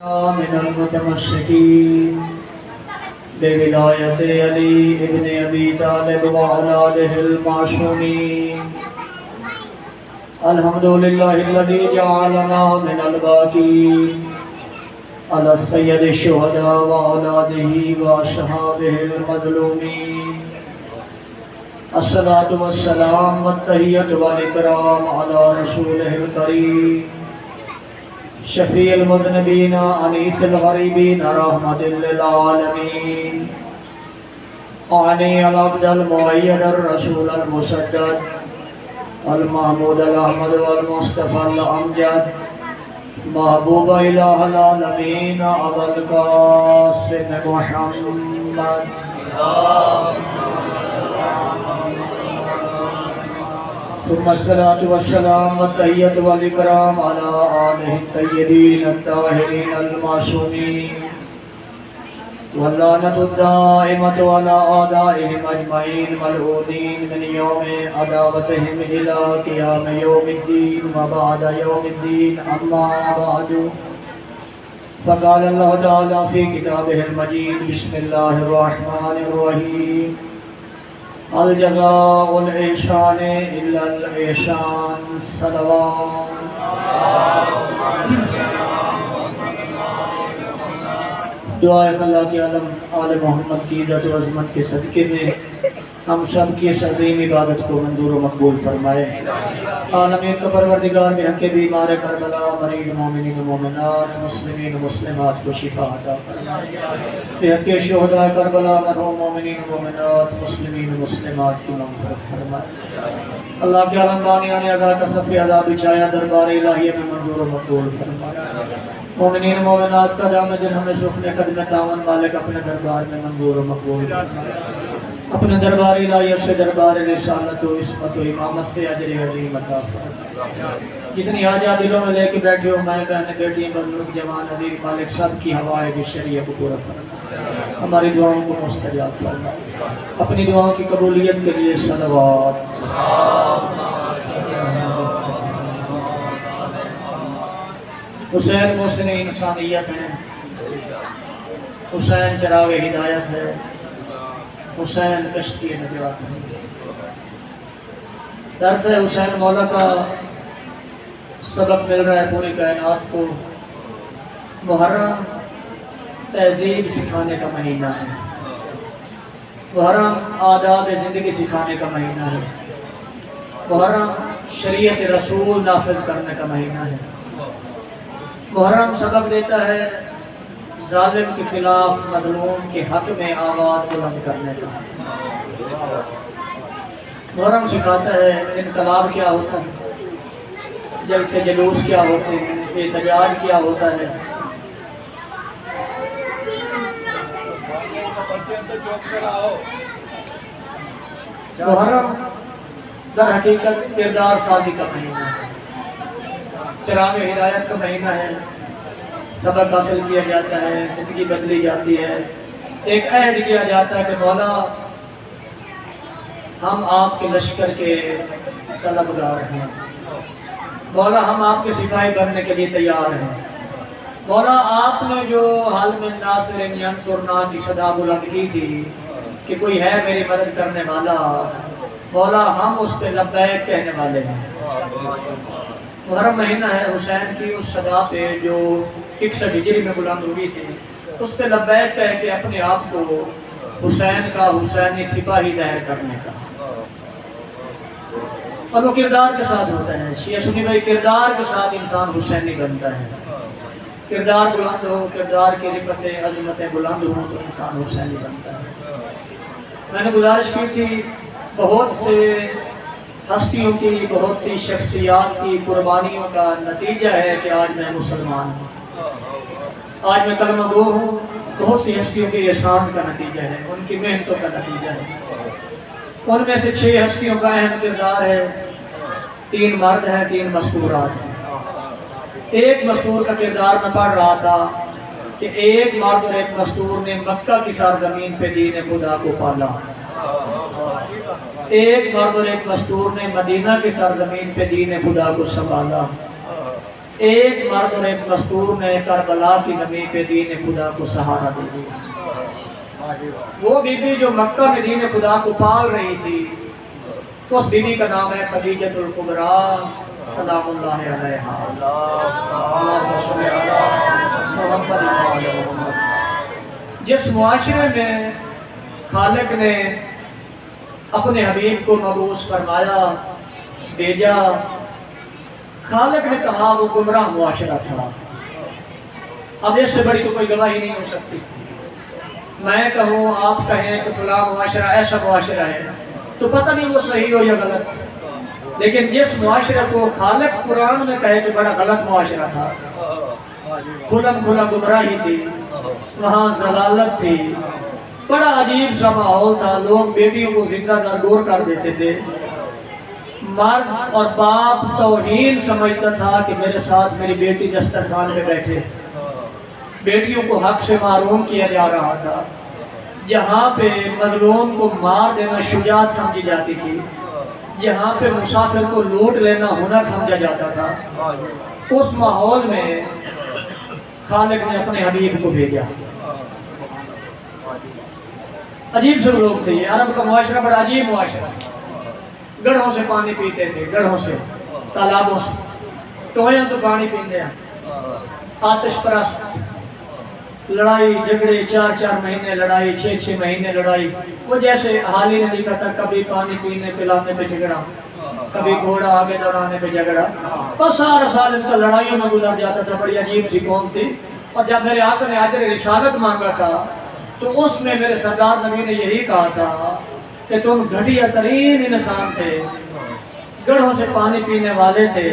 من المتمسكين بولاية علي ابن أبي طالب وأولاده المعصومين. الحمد لله الذي جعلنا من الباقين على السيد الشهداء وأولاده وأصحابه المظلومين. الصلاة والسلام والتحية والإكرام على رسوله الكريم شفیع المذنبین انیس الغریبین رحمت للعالمین. عنی العبد المؤید الرسول المسدد المحمود الاحمد والمصطفى الامجد محبوب الہ العالمین ابو القاسم محمد. ثم الصلاة والسلام والتحية والإكرام على آله الطيبين الطاهرين المعصومين واللعنة الدائمة على أعدائهم أجمعين ملعونين من يوم عداوتهم إلى قيام يوم الدين وبعد يوم الدين. أما بعد فقال الله تعالى في كتابه المجيد بسم الله الرحمن الرحيم. الجزاء الإحسان إلا الإحسان. صلوات. دعائے اللہ کے عالم آل محمد کی عزت و عظمت کے صدقے میں ہم سب کی اس عظیم عبادت کو منظور و مقبول فرمائے. عالمین کا پروردگار بحق بیمار کربلا مریض مومنین و مومنات مسلمین و مسلمات کو شفا عطا فرمائے. بحق شہداء کربلا مرحوم مومنین و مومنات مسلمین و مسلمات کی مغفرت فرمائے. اللہ کے عالم بانیان ادا کا صف ادا بچایا دربار الہیہ میں منظور و مقبول فرمائے. مومنین و مومنات کا دام دن ہمیں سخن قدم تعاون مالک اپنے دربار میں منظور و مقبول فرمائے. اپنے دربار الہیہ سے دربار رسالت و عصمت و امامت سے اجر عظیم عطا فرمائے. جتنی حاجات دلوں میں لے کے بیٹھے ہو مائیں بہنیں بیٹیاں بزرگ جوان عزیز مالک سب کی ہوائے بشریہ کو پورا فرمائے. ہماری دعاؤں کو مستجاب فرمائے. اپنی دعاؤں کی قبولیت کے لیے صلوات. حسین محسن انسانیت ہے، حسین چراغ ہدایت ہے، حسین کشتی نجات ہے. درس حسین مولا کا سبق مل رہا ہے پوری کائنات کو. محرم تہذیب سکھانے کا مہینہ ہے. محرم آداب زندگی سکھانے کا مہینہ ہے. محرم شریعت رسول نافذ کرنے کا مہینہ ہے. محرم سبق دیتا ہے ظالم کے خلاف مظلوم کے حق میں آواز بلند کرنے کا. محرم سکھاتا ہے انقلاب کیا ہوتا ہے، جلسے جلوس کیا ہوتے ہیں، احتجاج کیا ہوتا ہے. محرم در حقیقت کردار سازی کا مہینہ ہے، چراغ ہدایت کا مہینہ ہے. سبق حاصل کیا جاتا ہے، زندگی بدلی جاتی ہے. ایک عہد کیا جاتا ہے کہ مولا ہم آپ کے لشکر کے طلبگار ہیں. مولا ہم آپ کے سپاہی بننے کے لیے تیار ہیں. مولا آپ نے جو حال میں ناصر ینصرنا کی صدا بلند کی تھی کہ کوئی ہے میری مدد کرنے والا، مولا ہم اس پہ لبیک کہنے والے ہیں. محرم مہینہ ہے حسین کی اس صدا پہ جو 61 ہجری میں بلند ہوئی تھی، اس پہ لبیک کہہ کے اپنے آپ کو حسین کا حسینی سپاہی ظاہر کرنے کا. اور وہ کردار کے ساتھ ہوتا ہے. شیعہ سنی بھائی کردار کے ساتھ انسان حسینی بنتا ہے. کردار بلند ہو، کردار کی رفتیں عظمتیں بلند ہوں تو انسان حسینی بنتا ہے. میں نے گزارش کی تھی بہت سے ہستیوں کی، بہت سی شخصیات کی قربانیوں کا نتیجہ ہے کہ آج میں مسلمان ہوں، آج میں کلمہ گو ہوں. بہت سی ہستیوں کے احسان کا نتیجہ ہے، ان کی محنتوں کا نتیجہ ہے. ان میں سے 6 ہستیوں کا اہم کردار ہے. 3 مرد ہیں، 3 مستورات ہیں. ایک مستور کا کردار میں پڑھ رہا تھا کہ ایک مرد اور ایک مستور نے مکہ کی سرزمین پہ دین خدا کو پالا. ایک مرد اور ایک مستور نے مدینہ کی سرزمین پہ دین خدا کو سنبھالا. ایک مرد اور ایک مستور نے کربلا کی نمی پہ دین خدا کو سہارا دے دیا۔ وہ بی بی جو مکہ میں دین خدا کو پال رہی تھی، اس بی بی کا نام ہے خدیجۃ الکبریٰ سلام اللہ علیہا۔ جس معاشرے میں خالق نے اپنے حبیب کو مبعوث فرمایا، بھیجا، خالق نے کہا وہ گمراہ معاشرہ تھا۔ اب اس سے بڑی تو کوئی گواہی نہیں ہو سکتی۔ میں کہوں، آپ کہیں کہ فلاں معاشرہ ایسا معاشرہ ہے، تو پتہ نہیں وہ صحیح ہو یا غلط، لیکن جس معاشرہ کو خالق قرآن میں کہے کہ بڑا غلط معاشرہ تھا، کھلم کھلا گمراہی تھی، وہاں ضلالت تھی، بڑا عجیب سا ماحول تھا، لوگ بیٹیوں کو زندہ دور کر دیتے تھے، مرد اور باپ توہین سمجھتا تھا کہ میرے ساتھ میری بیٹی دسترخوان میں بیٹھے، بیٹیوں کو حق سے محروم کیا جا رہا تھا، جہاں پہ مظلوم کو مار دینا شجاعت سمجھی جاتی تھی، جہاں پہ مسافر کو لوٹ لینا ہنر سمجھا جاتا تھا، اس ماحول میں خالق نے اپنے حبیب کو بھیجا۔ عجیب سے لوگ تھے، عرب کا معاشرہ بڑا عجیب معاشرہ، گڑھوں سے پانی پیتے تھے، گڑھوں سے، تالابوں سے، ٹوئیاں تو پانی پیندے ہیں، آتش پرست، لڑائی جھگڑے، 4 مہینے لڑائی، 6 مہینے لڑائی، وہ جیسے حال ہی نے لکھا تھا، کبھی پانی پینے پلانے پہ جھگڑا، کبھی گھوڑا آگے دوڑانے پہ جھگڑا، اور سارا سال ان کا لڑائیوں میں گزر جاتا تھا، بڑی عجیب سی قوم تھی۔ اور جب میرے آقا نے اجر رسالت مانگا تھا تو اس میں میرے سردار نبی نے یہی کہا تھا کہ تم گھٹیا ترین انسان تھے، گڑھوں سے پانی پینے والے تھے،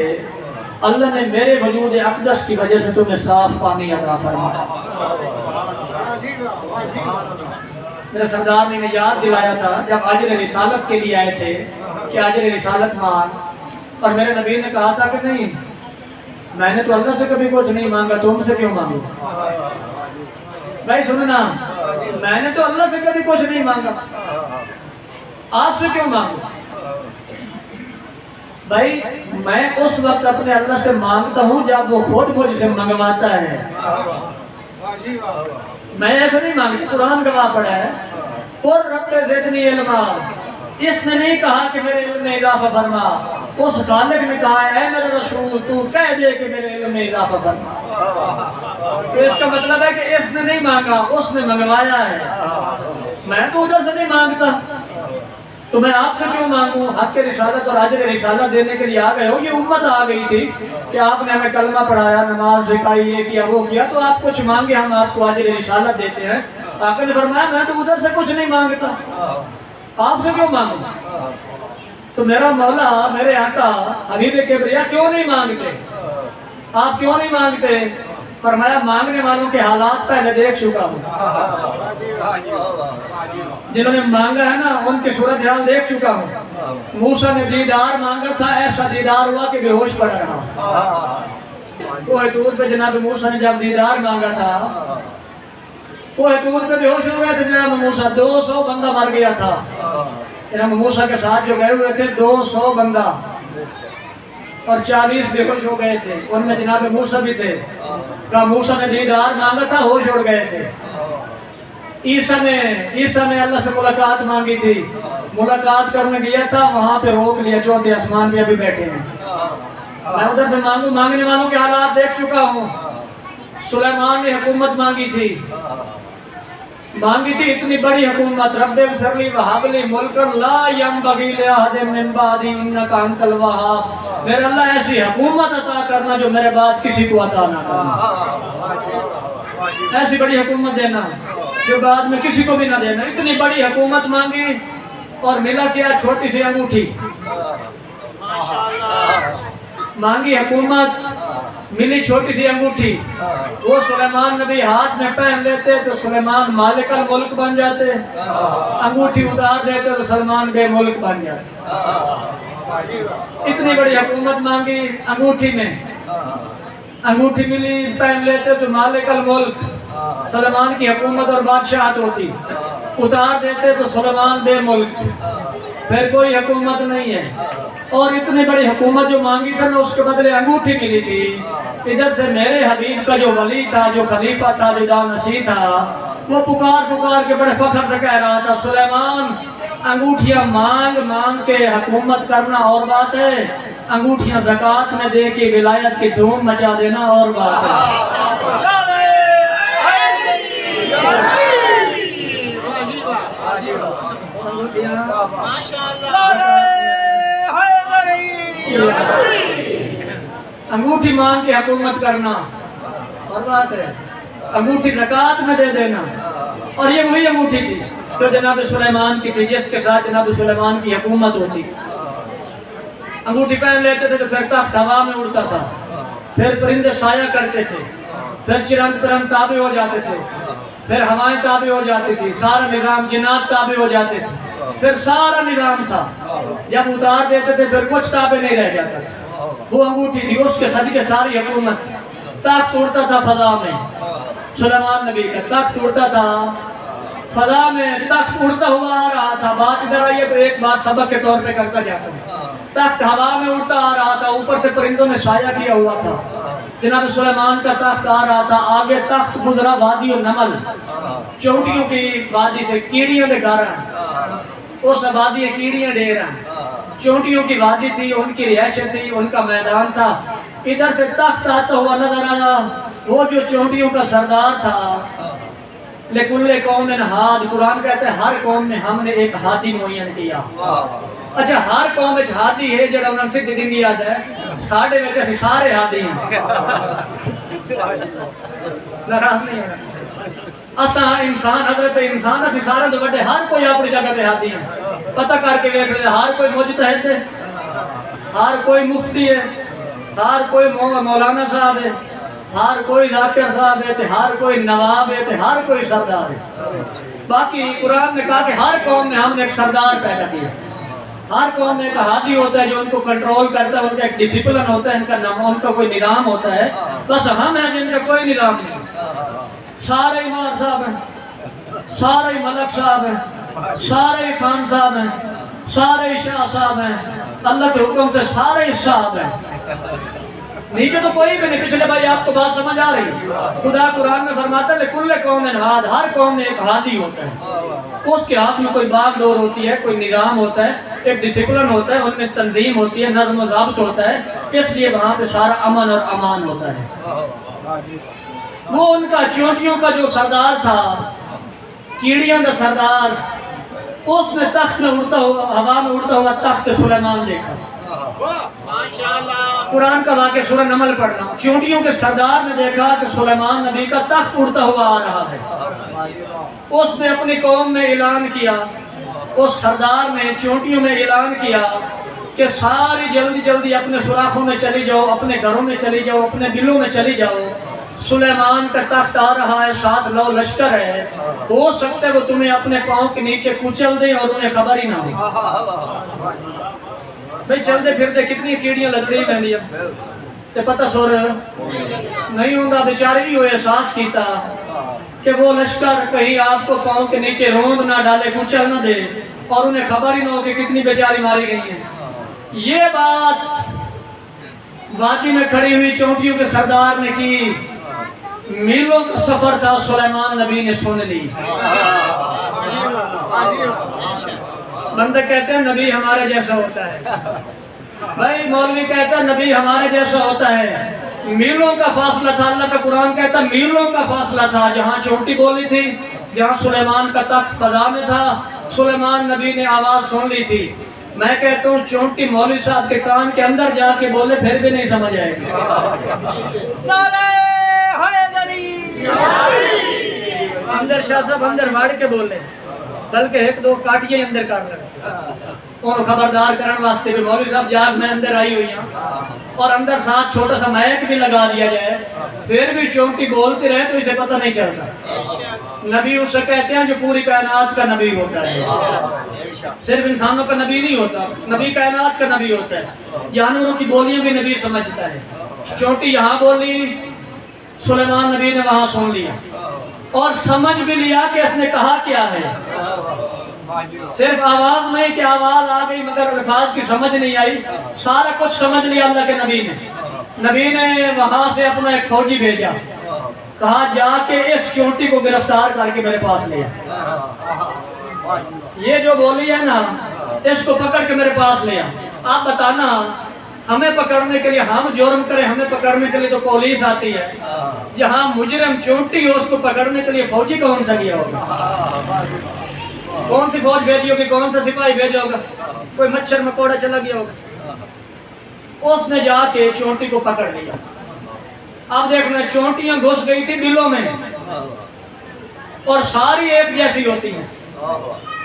اللہ نے میرے وجود اقدس کی وجہ سے تمہیں صاف پانی عطا فرمایا۔ میرے سردار نے یاد دلایا تھا جب اجر رسالت کے لیے آئے تھے کہ اجر رسالت مانگ، اور میرے نبی نے کہا تھا کہ نہیں، میں نے تو اللہ سے کبھی کچھ نہیں مانگا، تم سے کیوں مانگوں؟ بھائی سننا، میں نے تو اللہ سے کبھی کچھ نہیں مانگا، آپ سے کیوں مانگوں؟ بھائی میں اس وقت اپنے اللہ سے مانگتا ہوں جب وہ خود مجھ سے منگواتا ہے، میں ایسا نہیں مانگتا۔ قرآن گواہ پڑا ہے، قُلْ رَبِّ زِدْنِی عِلْمًا، اس نے نہیں کہا کہ میرے علم میں اضافہ فرما، اس خالق نے کہا ہے اے میرے رسول تو کہہ دے کہ میرے علم میں اضافہ فرما۔ تو اس کا مطلب ہے کہ اس نے نہیں مانگا، اس نے منگوایا ہے، میں تو ادھر سے نہیں مانگتا، تو میں آپ سے کیوں مانگوں؟ حق رسالت اور اجر رسالت دینے کے لیے آ گئے ہو، یہ امت آ گئی تھی کہ آپ نے ہمیں کلمہ پڑھایا، نماز سکھائی، یہ کیا وہ کیا، تو آپ کچھ مانگے ہم آپ کو اجر رسالت دیتے ہیں۔ آپ نے فرمایا میں تو ادھر سے کچھ نہیں مانگتا، آپ سے کیوں مانگوں؟ تو میرا مولا، میرے آقا حبیب کبریا کیوں نہیں مانگتے؟ آپ کیوں نہیں مانگتے؟ فرمایا مانگنے والوں کے حالات پہلے دیکھ چکا ہوں، جنہوں نے مانگا ہے نا ان کی صورتحال دیکھ چکا ہوں۔ موسیٰ نے دیدار مانگا تھا، ایسا دیدار ہوا کہ بے ہوش پڑ رہا۔ کوہ طور پہ جناب موسیٰ نے جب دیدار مانگا تھا، کوہ طور پہ بے ہوش ہو گئے تھے جناب موسیٰ، 200 بندہ مر گیا تھا۔ جناب موسیٰ کے ساتھ جو گئے ہوئے تھے 200 بندہ، اور 40 بے ہوش ہو گئے تھے، ان میں جناب موسیٰ بھی تھے۔ کہا موسیٰ نے دیدار مانگا تھا، ہوش اڑ گئے تھے۔ عیسیٰ نے اللہ سے ملاقات مانگی تھی، ملاقات کرنے گیا تھا، وہاں پہ روک لیا، چوتھے آسمان پہ ابھی بیٹھے ہیں۔ میں ادھر سے مانگوں، مانگنے والوں کے حالات دیکھ چکا ہوں۔ سلیمان نے حکومت مانگی تھی اتنی بڑی حکومت، رب اغفر لی وہب لی ملکا لا ینبغی لأحد من بعدی انک انت الوہاب، میرے اللہ ایسی حکومت عطا کرنا جو میرے بعد کسی کو عطا نہ کرنا، ایسی بڑی حکومت دینا جو بعد میں کسی کو بھی نہ دینا۔ اتنی بڑی حکومت مانگی اور ملا کیا؟ چھوٹی سی انگوٹھی مانگی حکومت، ملی چھوٹی سی انگوٹھی، وہ سلیمان نبی ہاتھ میں پہن لیتے تو سلیمان مالک الملک بن جاتے، انگوٹھی اتار دیتے تو سلمان بے ملک بن جاتے۔ اتنی بڑی حکومت مانگی، انگوٹھی میں انگوٹھی ملی، پہن لیتے تو مالک الملک، سلمان کی حکومت اور بادشاہت ہوتی، اتار دیتے تو سلمان بے ملک۔ پھر کوئی حکومت نہیں ہے، اور اتنی بڑی حکومت جو مانگی تھا نا اس کے بدلے انگوٹھی ملی تھی۔ ادھر سے میرے حبیب کا جو ولی تھا، جو خلیفہ تھا، جو جانشین تھا، وہ پکار کے بڑے فخر سے کہہ رہا تھا، سلیمان انگوٹھیاں مانگ مانگ کے حکومت کرنا اور بات ہے، انگوٹھیاں زکوٰۃ میں دے کے ولایت کی دھوم مچا دینا اور بات ہے۔ انگوٹھی مانگ کے حکومت کرنا اور بات ہے، انگوٹھی زکوٰۃ میں دے دینا، اور یہ وہی انگوٹھی تھی جو جناب سلیمان کی تھی، جس کے ساتھ جناب سلیمان کی حکومت ہوتی۔ انگوٹھی پہن لیتے تھے تو پھر تخت ہوا میں اڑتا تھا، پھر پرندے سایہ کرتے تھے، پھر چرند پرند تابع ہو جاتے تھے، پھر ہوائیں تابع ہو جاتی تھی، سارا نظام جنات تابع ہو جاتے تھے، پھر سارا نظام تھا، جب اتار دیتے تھے پھر کچھ تابع نہیں رہ جاتا تھا۔ وہ انگوٹھی تھی، اس کے صدقے ساری حکومت تھی۔ تخت اڑتا تھا فضا میں، سلیمان نبی کا تخت اڑتا تھا فضا میں، تخت اڑتا ہوا آ رہا تھا۔ بات ادھر آئیے تو ایک بات سبق کے طور پہ کرتا جاتا ہوں۔ تخت ہوا میں اڑتا آ رہا تھا، اوپر سے پرندوں نے سایہ کیا ہوا تھا، جناب سلیمان کا تخت آ رہا تھا، آگے تخت گزرا وادی النمل، چونٹیوں کی وادی سے، کیڑیوں کے گھر ہیں، اس وادی کیڑیاں ڈھیر ہیں، چونٹیوں کی وادی تھی، ان کی رہائشیں تھی، ان کا میدان تھا۔ ادھر سے تخت آتا ہوا نظر آیا، وہ جو چونٹیوں کا سردار تھا، لِكُلِّ قَوْمٍ ہاد، قرآن کہتا ہے ہر قوم میں ہم نے ایک ہادی معین کیا۔ اچھا ہر قوم وچ ہادی ہے جڑا انہاں سے دن یاد ہے، ساڈے وچ اسی سارے ہادی ہیں۔ ناراض نہیں ہونا، اساں انسان، حضرت انسان، اسی سارے تو بڑے، ہر کوئی اپنی جگہ تے ہادی ہیں۔ پتہ کر کے دیکھ لے، ہر کوئی مجتہد ہے، ہر کوئی مفتی ہے، ہر کوئی مولانا صاحب ہے، ہر کوئی ذاکر صاحب ہے، ہر کوئی نواب ہے، ہر کوئی سردار ہے۔ باقی قرآن نے کہا کہ ہر قوم میں ہم نے ایک سردار پیدا کیا، ہر قوم میں ایک ہادی ہوتا ہے جو ان کو کنٹرول کرتا ہے، ان کا ایک ڈسپلن ہوتا ہے، ان کا کوئی نظام ہوتا ہے۔ بس ہم ہیں جن کا کوئی نظام نہیں، سارے امام صاحب ہیں، سارے ملک صاحب ہیں، سارے خان صاحب ہیں، سارے شاہ صاحب ہیں، اللہ کے حکم سے سارے صاحب ہیں، نیچے تو کوئی بھی نہیں۔ پچھلے بھائی آپ کو بات سمجھ آ رہی؟ خدا قرآن میں فرماتا ہے لِكُلِّ قَوْمٍ ہاد، ہر قوم میں ایک ہادی ہوتا ہے، اس کے ہاتھ میں کوئی باغ ڈور ہوتی ہے، کوئی نظام ہوتا ہے، ایک ڈسپلن ہوتا ہے، ان میں تنظیم ہوتی ہے، نظم و ضابط ہوتا ہے، اس لیے وہاں پہ سارا امن اور امان ہوتا ہے۔ وہ ان کا چونٹیوں کا جو سردار تھا، کیڑیاں کا سردار، اس نے تخت میں اڑتا ہوا، ہوا میں اڑتا ہوا تخت سلیمان دیکھا۔ قرآن کا واقعہ سورہ نمل پڑھنا، چونٹیوں کے سردار نے دیکھا کہ سلیمان نبی کا تخت اڑتا ہوا آ رہا ہے۔ اس نے اپنی قوم میں اعلان کیا، اس سردار نے چونٹیوں میں اعلان کیا کہ ساری جلدی جلدی اپنے سوراخوں میں چلی جاؤ، اپنے گھروں میں چلی جاؤ، اپنے دلوں میں چلی جاؤ، سلیمان کا تخت آ رہا ہے، ساتھ لو لشکر ہے، ہو سکتا ہے وہ تمہیں اپنے پاؤں کے نیچے کچل دیں اور انہیں خبر ہی نہ ہو۔ بھئی چلتے پھرتے کتنی کیڑیاں لگ رہی ہیں، تے پتہ سور نہیں ہوں گا، بیچارے بھی وہ احساس کیتا کہ وہ لشکر کہیں آپ کو پاؤں کے نیچے روند نہ ڈالے، کچل نہ دے، اور انہیں خبر ہی نہ ہو کہ کتنی بیچاری ماری گئی ہیں۔ یہ بات وادی میں کھڑی ہوئی چونٹیوں کے سردار نے کی، میلوں کا سفر تھا، سلیمان نبی نے سن لی۔ بندہ کہتے ہیں نبی ہمارے جیسا ہوتا ہے، بھائی مولوی کہتا ہے نبی ہمارے جیسا ہوتا ہے۔ میلوں کا فاصلہ تھا، اللہ کا قرآن کہتا ہے میلوں کا فاصلہ تھا، جہاں چونٹی بولی تھی، جہاں سلیمان کا تخت فضا میں تھا، سلیمان نبی نے آواز سن لی تھی۔ میں کہتا ہوں چونٹی مولوی صاحب کے کان کے اندر جا کے بولے پھر بھی نہیں سمجھ آئے گی۔ اندر شاہ صاحب اندر واڑ کے بولے، بلکہ ایک دو کاٹیے اندر کر لگے، اور خبردار کرنے واسطے بھی مولوی صاحب جاگ میں اندر آئی ہوئی ہوں، اور اندر ساتھ چھوٹا سا مائک بھی لگا دیا جائے، پھر بھی چونٹی بولتے رہے تو اسے پتہ نہیں چلتا۔ نبی اسے کہتے ہیں جو پوری کائنات کا نبی ہوتا ہے، صرف انسانوں کا نبی نہیں ہوتا، نبی کائنات کا نبی ہوتا ہے، جانوروں کی بولیاں بھی نبی سمجھتا ہے۔ چونٹی یہاں بولی، سلیمان نبی نے وہاں سن لیا، اور سمجھ بھی لیا کہ اس نے کہا کیا ہے۔ صرف آواز نہیں کہ آواز آ گئی مگر الفاظ کی سمجھ نہیں آئی، سارا کچھ سمجھ لیا اللہ کے نبی نے۔ نبی نے وہاں سے اپنا ایک فوجی بھیجا، کہا جا کے اس چونٹی کو گرفتار کر کے میرے پاس لیا، یہ جو بولی ہے نا اس کو پکڑ کے میرے پاس لیا۔ آپ بتانا ہمیں پکڑنے کے لیے، ہم جرم کریں ہمیں پکڑنے کے لیے تو پولیس آتی ہے، جہاں مجرم چونٹی ہو اس کو پکڑنے کے لیے فوجی کون سا گیا ہوگا؟ کون سی فوج بھیجی ہوگی؟ کون سا سپاہی بھیجا ہوگا؟ کوئی مچھر مکوڑا چلا گیا ہوگا۔ اس نے جا کے چونٹی کو پکڑ لیا۔ اب دیکھنا چونٹیاں گھس گئی تھی دلوں میں اور ساری ایک جیسی ہوتی ہیں۔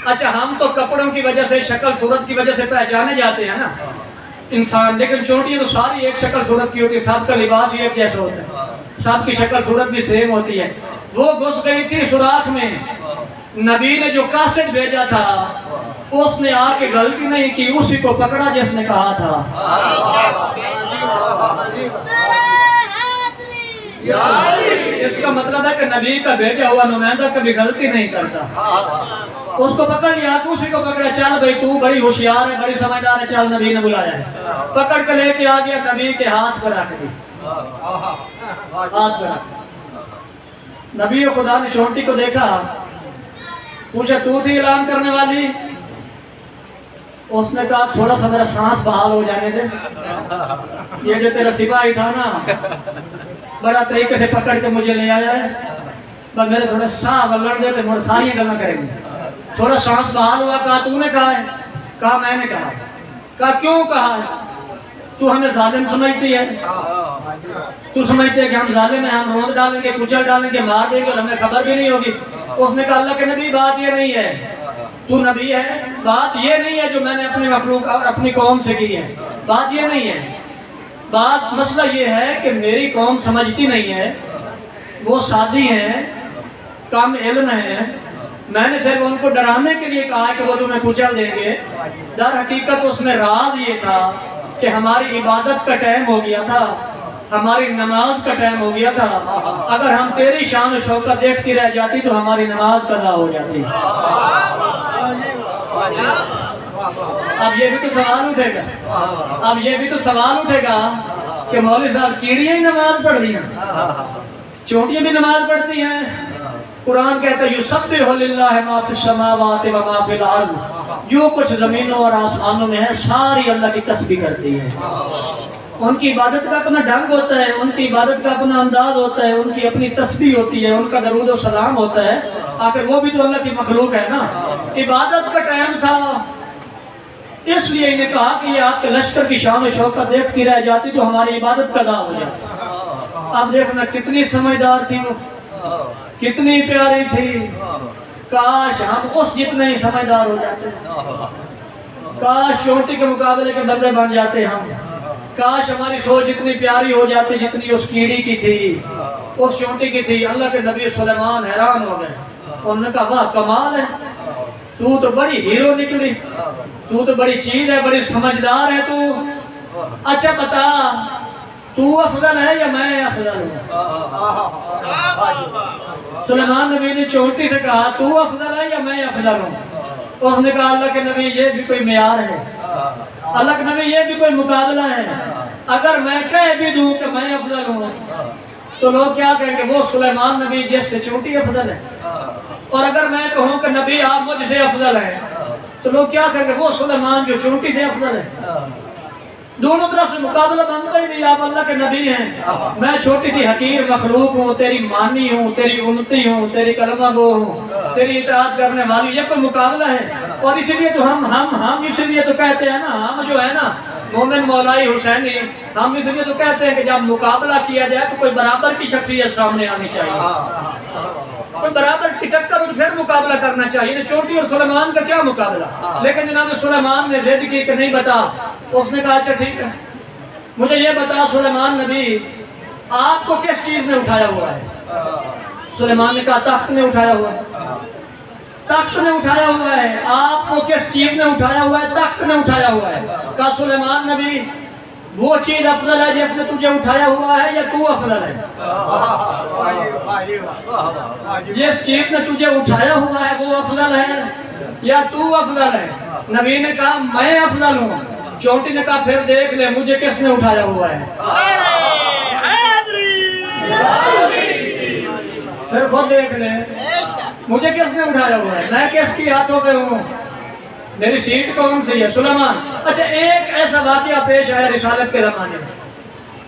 اچھا ہم تو کپڑوں کی وجہ سے، شکل صورت کی وجہ سے پہچانے جاتے ہیں نا انسان، لیکن چونٹیاں تو ساری ایک شکل صورت کی ہوتی ہے، سب کا لباس ہی ایک جیسا ہوتا ہے، سب کی شکل صورت بھی سیم ہوتی ہے۔ وہ گھس گئی تھی سوراخ میں۔ نبی نے جو قاصد بھیجا تھا اس نے آ کے غلطی نہیں کی، اسی کو پکڑا جس نے کہا تھا۔ اس کا مطلب ہے کہ نبی کا بھیجا ہوا نمائندہ کبھی غلطی نہیں کرتا۔ اس کو پکڑ لیا، اسی کو پکڑا، چل بھائی تو بڑی ہوشیار ہے، بڑی سمجھدار ہے، چل نبی نے بلایا ہے۔ پکڑ کے لے کے آ گیا، نبی کے ہاتھ پر رکھ دی، ہاتھ پر رکھ۔ نبی خدا نے چونٹی کو دیکھا، پوچھا تو تھی اعلان کرنے والی؟ اس نے کہا تھوڑا سا میرا سانس بحال ہو جانے دے، یہ جو تیرا سپاہی تھا نا بڑا طریقے سے پکڑ کے مجھے لے آیا ہے، بس میرے تھوڑا سانس بلڑ دے تو مجھے ساری گلیں کریں گے۔ تھوڑا سانس بحال ہوا، کہا تو نے کہا ہے؟ کہا میں نے کہا۔ کہا کیوں کہا ہے؟ تو ہمیں ظالم سمجھتی ہے، تو سمجھتے ہے کہ ہم ظالم ہیں، ہم روند ڈالیں گے، کچل ڈالیں گے، مار دیں گے اور ہمیں خبر بھی نہیں ہوگی۔ اس نے کہا اللہ کے نبی بات یہ نہیں ہے، تو نبی ہے، بات یہ نہیں ہے جو میں نے اپنی مخلوق اور اپنی قوم سے کی ہے، بات یہ نہیں ہے۔ بات مسئلہ یہ ہے کہ میری قوم سمجھتی نہیں ہے، وہ سادی ہیں، کم علم ہیں، میں نے صرف ان کو ڈرانے کے لیے کہا کہ وہ تمہیں کچل دیں گے۔ در حقیقت اس میں راز یہ تھا کہ ہماری عبادت کا ٹائم ہو گیا تھا، ہماری نماز کا ٹائم ہو گیا تھا، اگر ہم تیری شان و شوکت دیکھتی رہ جاتی تو ہماری نماز قضا ہو جاتی۔ اب یہ بھی تو سوال اٹھے گا، اب یہ بھی تو سوال اٹھے گا کہ مولوی صاحب کیڑیاں ہی نماز پڑھ دی ہیں، چونٹیاں بھی نماز پڑھتی ہیں۔ قرآن کہتا ہے یسبح للہ ما فی السماوات و ما فی الارض، جو کچھ زمینوں اور آسمانوں میں ہے ساری اللہ کی تسبیح کرتی ہے۔ ان کی عبادت کا اپنا ڈھنگ ہوتا ہے، ان کی عبادت کا اپنا انداز ہوتا ہے، ان کی اپنی تسبیح ہوتی ہے، ان کا درود و سلام ہوتا ہے، آخر وہ بھی تو اللہ کی مخلوق ہے نا۔ عبادت کا ٹائم تھا، اس لیے انہیں کہا کہ یہ آپ کے لشکر کی شان و شوکت دیکھتی رہ جاتی تو ہماری عبادت قضا ہو جاتی۔ اب دیکھنا کتنی سمجھدار تھی وہ، کتنی پیاری تھی، کاش ہم اس جتنے ہی سمجھدار ہو جاتے، کاش چونٹی کے مقابلے کے بندے بن جاتے ہم، کاش ہماری سوچ اتنی پیاری ہو جاتی جتنی اس کیڑی کی تھی، اس چونٹی کی تھی۔ اللہ کے نبی سلیمان حیران ہو گئے، انہوں نے کہا واہ کمال ہے، تو بڑی ہیرو نکلی، تو بڑی چیز ہے، بڑی سمجھدار ہے تو۔ اچھا بتا تو افضل ہے یا میں افضل ہوں؟ سلیمان نبی نے چونٹی سے کہا تو افضل ہے یا میں افضل ہوں؟ اس نے کہا اللہ کے نبی یہ بھی کوئی معیار ہے، اللہ کے نبی یہ بھی کوئی مقابلہ ہے، اگر میں کہہ بھی دوں کہ میں افضل ہوں تو لوگ کیا کہیں گے وہ سلیمان نبی جس سے چونٹی افضل ہے، اور اگر میں کہوں کہ نبی آپ مجھ سے افضل ہیں تو لوگ کیا کہیں گے وہ سلیمان جو چونٹی سے افضل ہے۔ دونوں طرف سے مقابلہ بنتا ہی نہیں، آپ اللہ کے نبی ہیں، میں چھوٹی سی حقیر مخلوق ہوں، تیری مانی ہوں، تیری امتی ہوں، تیری کلمہ گو ہوں، تیری اطاعت کرنے والی، یہ کوئی مقابلہ ہے؟ اور اسی لیے تو ہم اسی لیے تو کہتے ہیں نا، ہم جو ہے نا مومن مولائی حسینی، ہم اس لیے تو کہتے ہیں کہ جب مقابلہ کیا جائے تو کوئی برابر کی شخصیت سامنے آنی چاہیے، کوئی برابر کی ٹکر اور پھر مقابلہ کرنا چاہیے۔ چونٹی اور سلیمان کا کیا مقابلہ؟ لیکن جناب سلیمان نے ضد کی کہ نہیں بتا، اس نے کہا اچھا ٹھیک ہے مجھے یہ بتا سلیمان نبی آپ کو کس چیز نے اٹھایا ہوا ہے؟ سلیمان نے کہا تخت نے اٹھایا ہوا ہے، تخت نے اٹھایا ہوا ہے۔ آپ کو کس چیز نے اٹھایا ہوا ہے؟ تخت نے اٹھایا ہوا ہے۔ کہا سلیمان نبی وہ چیز افضل ہے جس نے تجھے اٹھایا ہوا ہے یا تو افضل ہے؟ جس چیز نے تجھے اٹھایا ہوا ہے وہ افضل ہے یا تو افضل ہے؟ نبی نے کہا میں افضل ہوں۔ چونٹی نے کہا پھر دیکھ لے مجھے کس نے اٹھایا ہوا ہے؟ پھر خود دیکھ لے مجھے کس نے اٹھایا ہوا ہے، میں کس کی ہاتھوں پہ ہوں، میری سیٹ کون سی ہے؟ سلیمان۔ اچھا ایک ایسا واقعہ پیش آیا رسالت کے زمانے میں،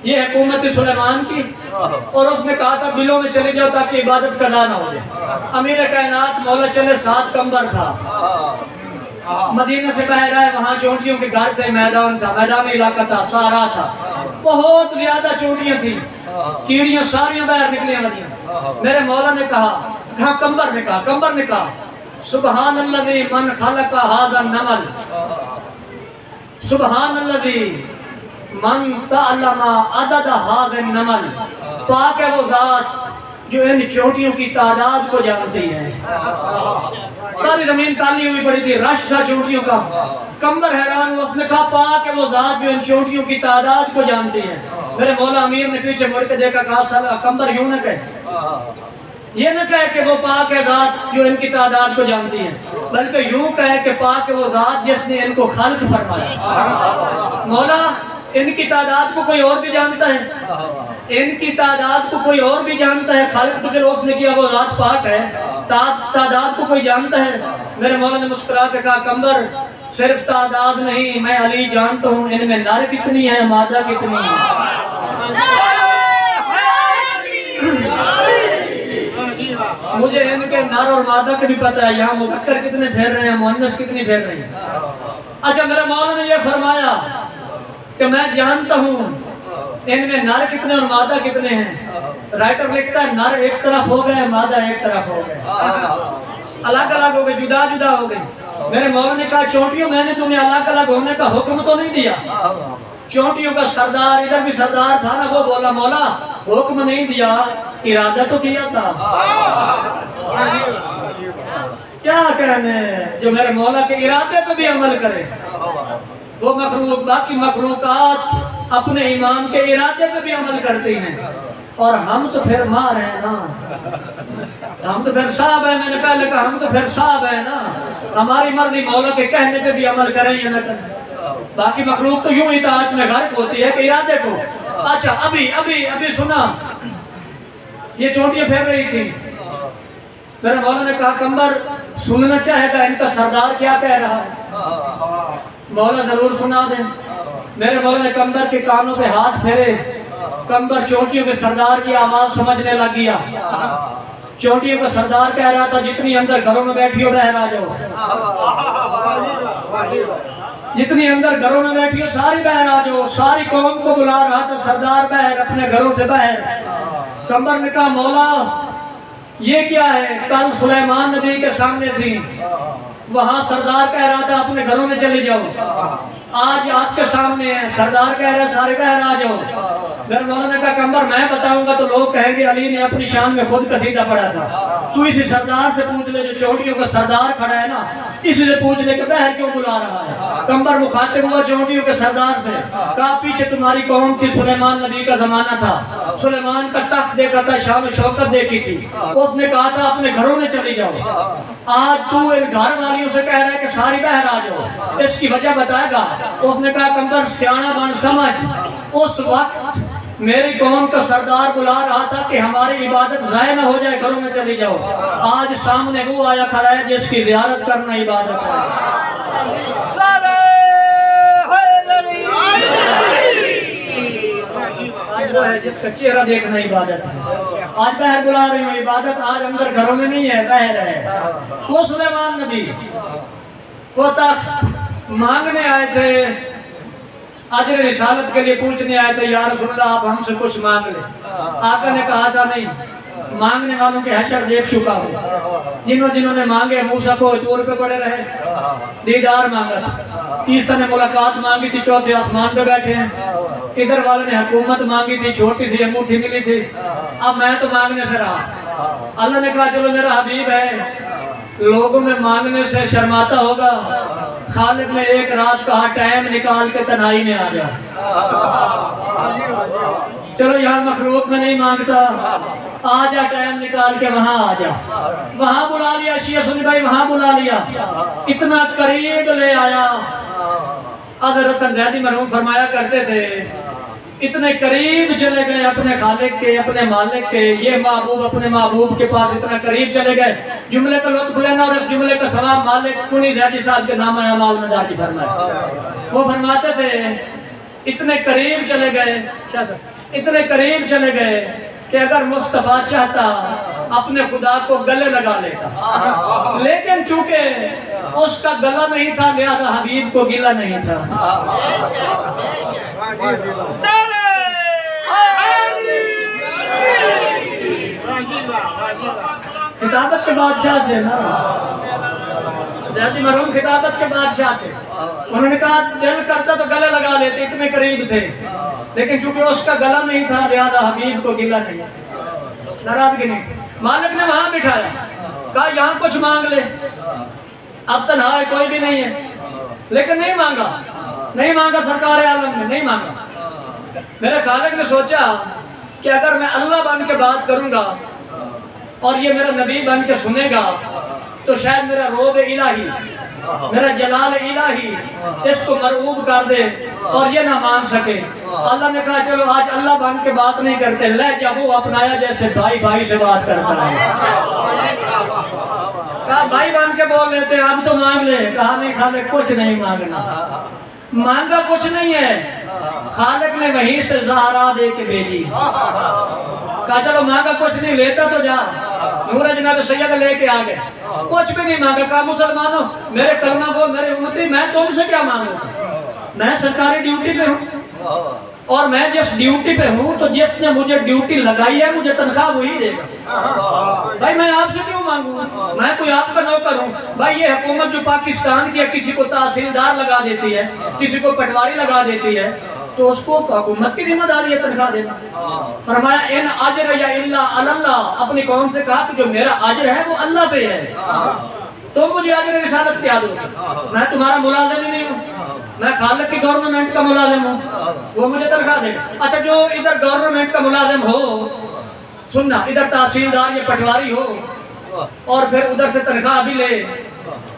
یہ حکومت سلیمان کی، اور اس نے کہا تھا بلوں میں چلے جاؤ تاکہ عبادت کرنا نہ ہو جائے۔ امیر کائنات مولا چلے 7 کمبر تھا، مدینہ سے باہر آئے، وہاں چونٹیوں کے گھر تھے، میدان تھا، میدانی علاقہ تھا، سارا تھا، بہت زیادہ چونٹیاں تھیں، کیڑیاں ساریاں باہر نکلی مدینہ۔ میرے مولا نے کہا کمبر نے کہا سبحان الذی من خلق ھذا النمل، سبحان الذی من تعلم عدد ھذا النمل، پاک ہے وہ ذات جو ان چونٹیوں کی تعداد کو جانتی ہے۔ ساری زمین کالی ہوئی پڑی تھی، رش تھا چونٹیوں کا، کمبر حیران ہوا، اس نے کہا پاک ہے وہ ذات جو ان چونٹیوں کی تعداد کو جانتی ہے۔ میرے مولا امیر نے پیچھے مڑ کے دیکھا، کہا سالا کمبر یوں نہ کہے، یہ نہ کہے کہ وہ پاک ہے ذات جو ان کی تعداد کو جانتی ہے، بلکہ یوں کہے کہ پاک ہے وہ ذات جس نے ان کو خلق فرمایا۔ مولا ان کی تعداد کو کوئی اور بھی جانتا ہے، ان کی تعداد کو کوئی اور بھی جانتا ہے، خالق کو چلو اس نے کیا وہ ذات پاک ہے، تعداد کو کوئی جانتا ہے؟ میرے مولا نے مسکرا کے کہا کمبر صرف تعداد نہیں، میں علی جانتا ہوں ان میں نر کتنی ہے مادہ کتنی ہے، مجھے ان کے نر اور مادہ کا بھی پتہ ہے، یہاں مذکر کتنے پھیر رہے ہیں، مؤنث کتنی پھیر رہی ہیں۔ اچھا میرے مولا نے یہ فرمایا کہ میں جانتا ہوں ان میں نر کتنے اور مادہ کتنے ہیں۔ رائٹر لکھتا ہے نر ایک طرف ہو گئے، مادہ ایک طرف ہو گئے، الگ الگ ہو گئے، جدا جدا ہو گئے۔ میرے مولا نے کہا چونٹیوں میں نے تمہیں الگ الگ ہونے کا حکم تو نہیں دیا؟ چونٹیوں کا سردار ادھر بھی سردار تھا نا، وہ بولا مولا حکم نہیں دیا، ارادہ تو کیا تھا۔ کیا کہنے جو میرے مولا کے ارادے پہ بھی عمل کرے، وہ مخلوق باقی مخلوقات اپنے ایمان کے ارادے پہ بھی عمل کرتی ہیں، اور ہم تو پھر مار ہیں نا، ہم تو پھر صاحب ہیں، میں نے پہلے کہا ہم تو پھر صاحب ہیں نا، ہماری مرضی مولا کے کہنے پہ بھی عمل کریں یا نہ کریں، باقی مخلوق تو یوں اطاعت میں غرق ہوتی ہے کہ ارادے کو۔ اچھا ابھی سنا، یہ چونٹیاں پھیر رہی تھی، میرے مولا نے کہا کمبر سننا چاہے گا ان کا سردار کیا کہہ رہا ہے؟ مولا ضرور سنا دیں۔ میرے مولا نے کمبر کے کانوں پہ ہاتھ پھیرے، کمبر چونٹیوں کے سردار کی آواز سمجھنے لگ گیا۔ چونٹیوں کا سردار کہہ رہا تھا جتنی اندر گھروں میں بیٹھی ہو باہر آ جاؤ، جتنی اندر گھروں میں بیٹھی ہو ساری باہر آ جاؤ، ساری قوم کو بلا رہا تھا سردار باہر، اپنے گھروں سے باہر۔ کمبر نے کہا مولا یہ کیا ہے؟ کل سلیمان نبی کے سامنے تھی، وہاں سردار کہہ رہا تھا اپنے گھروں میں چلے جاؤ، آج آپ کے سامنے ہے، سردار کہہ رہا ہے سارے باہر آ جاؤ۔ میرے مولا نے کہا کمبر میں بتاؤں گا تو لوگ کہیں گے علی نے اپنی شان میں خود قصیدہ پڑھا تھا، تو اسی سردار سے پوچھ لے جو چونٹیوں کا سردار کھڑا ہے نا، اسی سے پوچھ لے کہ باہر کیوں بلا رہا ہے۔ کمبر مخاطب ہوا چونٹیوں کے سردار سے، کہا پیچھے تمہاری قوم تھی، سلیمان نبی کا زمانہ تھا، سلیمان کا تخت دیکھا تھا، شان و شوکت دیکھی تھی، اس نے کہا تھا اپنے گھروں میں چلی جاؤ، آج تو ان گھر والیوں سے کہہ رہا ہے کہ ساری باہر آ جاؤ، اس کی وجہ بتائے گا؟ اس نے کہا کمبر سیاںا بن سمجھ، اس وقت میری قوم کا سردار بلا رہا تھا کہ ہماری عبادت ضائع نہ ہو جائے، گھروں میں چلی جاؤ، آج سامنے وہ آیا کھڑا ہے جس کی زیارت کرنا عبادت ہے، آج وہ ہے جس کا چہرہ دیکھنا عبادت ہے۔ آج باہر بلا رہی ہوں، عبادت آج اندر گھروں میں نہیں ہے، باہر ہے۔ وہ سلیمان نبی وہ تخت مانگنے آئے تھے، اجر رسالت کے لیے پوچھنے آئے تھے، یا رسول اللہ آپ ہم سے کچھ مانگ لیں۔ آقا نے کہا تھا نہیں، مانگنے والوں کے حشر دیکھ چکا ہو، جنہوں نے مانگے موسیٰ کو طور پہ پڑے رہے، دیدار مانگا تھا، عیسیٰ نے ملاقات مانگی تھی، چوتھے آسمان پہ بیٹھے ہیں، ادھر والے نے حکومت مانگی تھی، چھوٹی سی انگوٹھی ملی تھی، اب میں تو مانگنے سے رہا۔ اللہ نے کہا چلو میرا حبیب ہے، لوگوں میں مانگنے سے شرماتا ہوگا، خالق نے ایک رات کہا ٹائم نکال کے تنہائی میں آ جا۔ چلو یار مخلوق میں نہیں مانگتا، آ جا ٹائم نکال کے وہاں آ جا، وہاں بلا لیا شیعہ سنی بھائی، وہاں بلا لیا، اتنا قریب لے آیا۔ حضرت حسن زیدی مرحوم فرمایا کرتے تھے اتنے قریب چلے گئے اپنے خالق کے، اپنے مالک کے، یہ محبوب اپنے محبوب کے پاس اتنا قریب چلے گئے، جملے کا لطف لینا اور اس جملے کا ثواب مالک کنی زیدی صاحب کے نام اعمال میں جا کے فرمایا۔ وہ فرماتے تھے اتنے قریب چلے گئے، اتنے قریب چلے گئے کہ اگر مصطفیٰ چاہتا اپنے خدا کو گلے لگا لیتا، لیکن چونکہ اس کا گلا نہیں تھا لہذا حبیب کو گلا نہیں تھا۔ خطابت کے بادشاہ تھے نا زیدی مرحوم، خطابت کے بادشاہ تھے، انہوں نے کہا دل کرتا تو گلے لگا لیتے، اتنے قریب تھے، لیکن چونکہ اس کا گلا نہیں تھا لہذا حبیب کو گلا نہیں تھا، ناراضگی نہیں تھی۔ مالک نے وہاں بٹھایا، کہا یہاں کچھ مانگ لے، اب تنہا ہے کوئی بھی نہیں ہے، لیکن نہیں مانگا سرکار عالم نے نہیں مانگا۔ میرے خالق نے سوچا کہ اگر میں اللہ بن کے بات کروں گا اور یہ میرا نبی بن کے سنے گا تو شاید میرا روب الہی، میرا جلال الہی اس کو مرعوب کر دے اور یہ نہ مان سکے۔ اللہ نے کہا چلو آج اللہ بن کے بات نہیں کرتے، لہجہ وہ اپنایا جیسے بھائی بھائی سے بات کرتا ہے۔ کہا بھائی بن کے بول لیتے ہیں اب تو مانگ لے، کہا نہیں خالق کچھ نہیں مانگنا، مانگا کچھ نہیں ہے۔ خالق نے وہیں سے زہرا دے کے بھیجی، کہا چلو مانگا کچھ نہیں، لیتا تو جا۔ نور جناب سید لے کے آ گئے، کچھ بھی نہیں مانگا، کہا مسلمانوں میرے کلمہ کو میرے امتی، میں تم سے کیا مانگوں، میں سرکاری ڈیوٹی پہ ہوں اور میں جس ڈیوٹی پہ ہوں تو جس نے مجھے ڈیوٹی لگائی ہے مجھے تنخواہ وہی دے گا، بھائی میں آپ سے کیوں مانگوں، میں کوئی آپ کا نوکر ہوں۔ بھائی یہ حکومت جو پاکستان کی ہے کسی کو تحصیلدار لگا دیتی ہے، کسی کو پٹواری لگا دیتی ہے، تو اس کو حکومت کی ذمہ داری ہے تنخواہ دینا۔ فرمایا ان اجر یا الا علی اللہ، اپنی قوم سے کہا کہ جو میرا اجر ہے وہ اللہ پہ ہے، تم مجھے اجر رسالت کیا دو، میں تمہارا ملازم ہی نہیں ہوں، میں خالق کی گورنمنٹ کا ملازم ہوں، وہ مجھے تنخواہ دے گا۔ اچھا جو ادھر گورنمنٹ کا ملازم ہو، سننا ادھر تحصیلدار یا پٹواری ہو اور پھر ادھر سے تنخواہ بھی لے،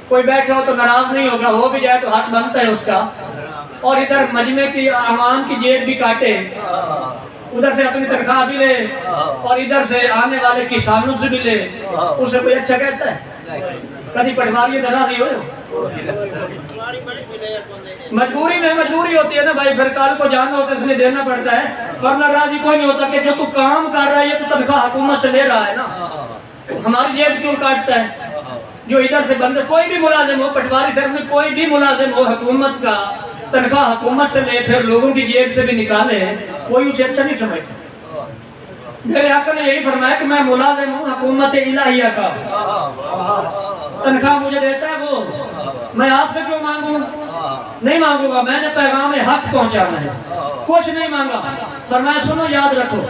کوئی بیٹھا ہو تو ناراض نہیں ہوگا، ہو بھی جائے تو حق بنتا ہے اس کا، اور ادھر مجمع کی عوام کی جیب بھی کاٹے، ادھر سے اپنی تنخواہ بھی لے اور ادھر سے آنے والے کسانوں سے بھی لے، اسے کوئی اچھا کہتا ہے؟ کبھی پٹواری دھرا دی ہو؟ مجبوری میں مجبوری ہوتی ہے نا بھائی، پھر کال کو جانا ہوتا ہے اس لیے دینا پڑتا ہے، ورنہ راضی کوئی نہیں ہوتا کہ جو تو کام کر رہا ہے یہ تو تنخواہ حکومت سے لے رہا ہے نا، ہماری جیب کیوں کاٹتا ہے؟ جو ادھر سے بندے کوئی بھی ملازم ہو، پٹواری سر میں کوئی بھی ملازم ہو حکومت کا، تنخواہ حکومت سے لے پھر لوگوں کی جیب سے بھی نکالے، کوئی اسے اچھا نہیں سمجھتا۔ میرے آقا نے یہی فرمایا کہ میں ملازم ہوں حکومت الہیہ کا، تنخواہ مجھے دیتا ہے وہ، میں آپ سے کیوں مانگوں؟ نہیں مانگوں گا، میں نے پیغام حق پہنچانا ہے، کچھ نہیں مانگا۔ فرمایا سنو یاد رکھو،